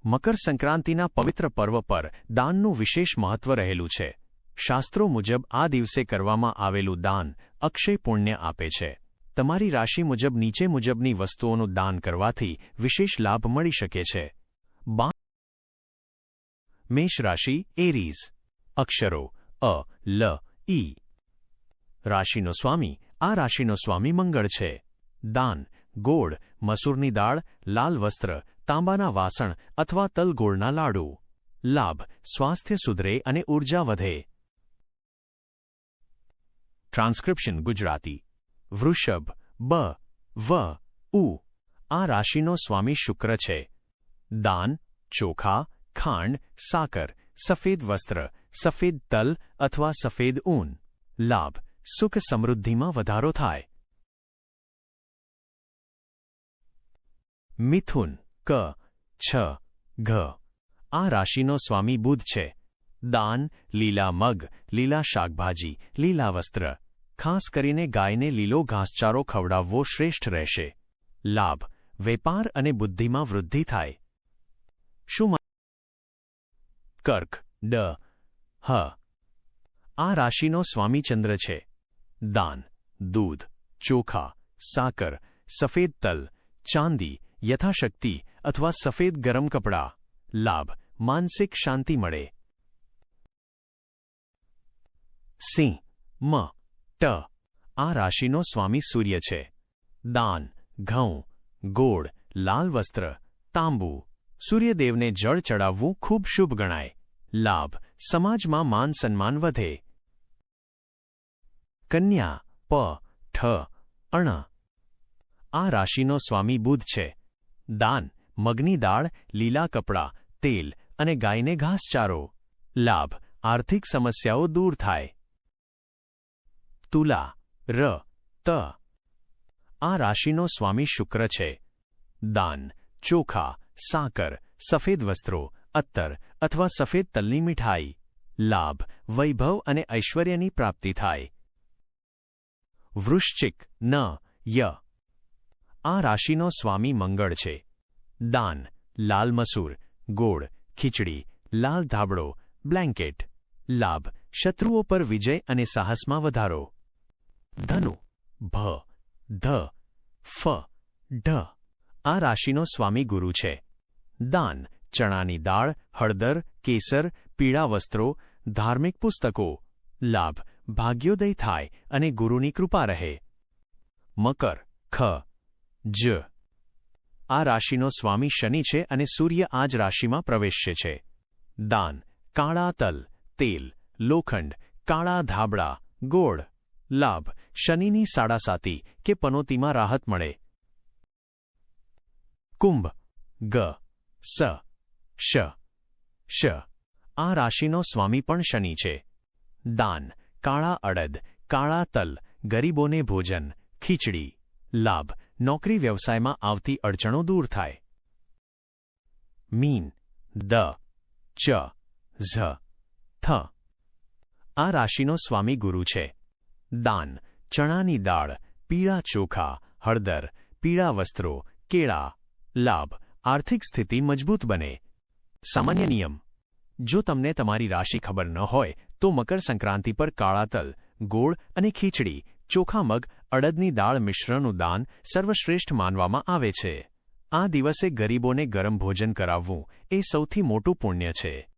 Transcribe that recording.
મકર સંક્રાંતિના પવિત્ર પર્વ પર દાનનું વિશેષ મહત્વ રહેલું છે. શાસ્ત્રો મુજબ આ દિવસે કરવામાં આવેલું દાન અક્ષય પુણ્ય આપે છે. તમારી રાશિ મુજબ નીચે મુજબની વસ્તુઓનું દાન કરવાથી વિશેષ લાભ મળી શકે છે. મેષ રાશિ એરીઝ. અક્ષરો અ, લ, ઈ. રાશિનો સ્વામી. આ રાશિનો સ્વામી મંગળ છે. દાન ગોળ, મસૂરની દાળ, લાલ વસ્ત્ર, તાંબાના વાસણ અથવા તલ ગોળના લાડુ. લાભ સ્વાસ્થ્ય સુધરે અને ઊર્જા વધે. ટ્રાન્સક્રિપ્શન ગુજરાતી. વૃષભ બ, વ, ઉ. આ રાશિનો સ્વામી શુક્ર છે. દાન ચોખા, ખાંડ, સાકર, સફેદ વસ્ત્ર, સફેદ તલ અથવા સફેદ ઊન. લાભ સુખ સમૃદ્ધિમાં વધારો થાય. મિથુન ક, છ, ઘ. આ રાશિનો સ્વામી બુધ છે. દાન લીલા મગ, લીલા શાકભાજી, લીલા વસ્ત્ર. ખાસ કરીને ગાયને લીલો ઘાસચારો ખવડાવવો શ્રેષ્ઠ રહેશે. લાભ વેપાર અને બુદ્ધિમાં વૃદ્ધિ થાય. શું કર્ક ડ, હ. આ રાશિનો સ્વામી ચંદ્ર છે. દાન દૂધ, ચોખા, સાકર, સફેદ તલ, ચાંદી, યથાશક્તિ અથવા સફેદ ગરમ કપડાં. લાભ માનસિક શાંતિ મળે. સિંહ મ, ટ. આ રાશિનો સ્વામી સૂર્ય છે. દાન ઘઉં, ગોળ, લાલ વસ્ત્ર, તાંબુ. સૂર્યદેવને જળ ચડાવવું ખૂબ શુભ ગણાય. લાભ સમાજમાં માન સન્માન વધે. કન્યા પ, ઠ, અણ. આ રાશિનો સ્વામી બુધ છે. દાન મગની દાળ, લીલા કપડાં, તેલ અને ગાયને ઘાસચારો. લાભ આર્થિક સમસ્યાઓ દૂર થાય. તુલા ર, ત. આ રાશિનો સ્વામી શુક્ર છે. દાન ચોખા, સાકર, સફેદ વસ્ત્રો, અત્તર અથવા સફેદ તલની મીઠાઈ. લાભ વૈભવ અને ઐશ્વર્યની પ્રાપ્તિ થાય. વૃશ્ચિક ન, ય. આ રાશિનો સ્વામી મંગળ છે. દાન લાલ મસૂર, ગોળ, ખીચડી, લાલ ધાબળો, બ્લેન્કેટ. લાભ શત્રુઓ પર વિજય અને સાહસમાં વધારો. ધનુ ભ, ધ, ફ, ઢ. આ રાશિનો સ્વામી ગુરુ છે. દાન ચણાની દાળ, હળદર, કેસર, પીળા વસ્ત્રો, ધાર્મિક પુસ્તકો. લાભ ભાગ્યોદય થાય અને ગુરુની કૃપા રહે. મકર ખ, જ. આ રાશિનો સ્વામી શનિ છે અને સૂર્ય આ જ રાશિમાં પ્રવેશ્ય છે. દાન કાળા તલ, તેલ, લોખંડ, કાળા ધાબળા, ગોળ. લાભ શનિની સાડાસાતી કે પનોતીમાં રાહત મળે. કુંભ ગ, સ, શ, શ. આ રાશિનો સ્વામી પણ શનિ છે. દાન કાળા અડદ, કાળા તલ, ગરીબોને ભોજન, ખીચડી. લાભ નોકરી વ્યવસાયમાં આવતી અડચણો દૂર થાય. મીન દ, ચ, ઝ, થ. આ રાશિનો સ્વામી ગુરુ છે. દાન ચણાની દાળ, પીળા ચોખા, હળદર, પીળા વસ્ત્રો, કેળા. લાભ આર્થિક સ્થિતિ મજબૂત બને. સામાન્ય નિયમ. જો તમને તમારી રાશિ ખબર ન હોય તો મકર સંક્રાંતિ પર કાળા તલ, ગોળ અને ખીચડી, ચોખા મગ, અડદની દાળ મિશ્રણનું દાન સર્વશ્રેષ્ઠ માનવામાં આવે છે. આ દિવસે ગરીબોને ગરમ ભોજન કરાવવું એ સૌથી મોટું પુણ્ય છે.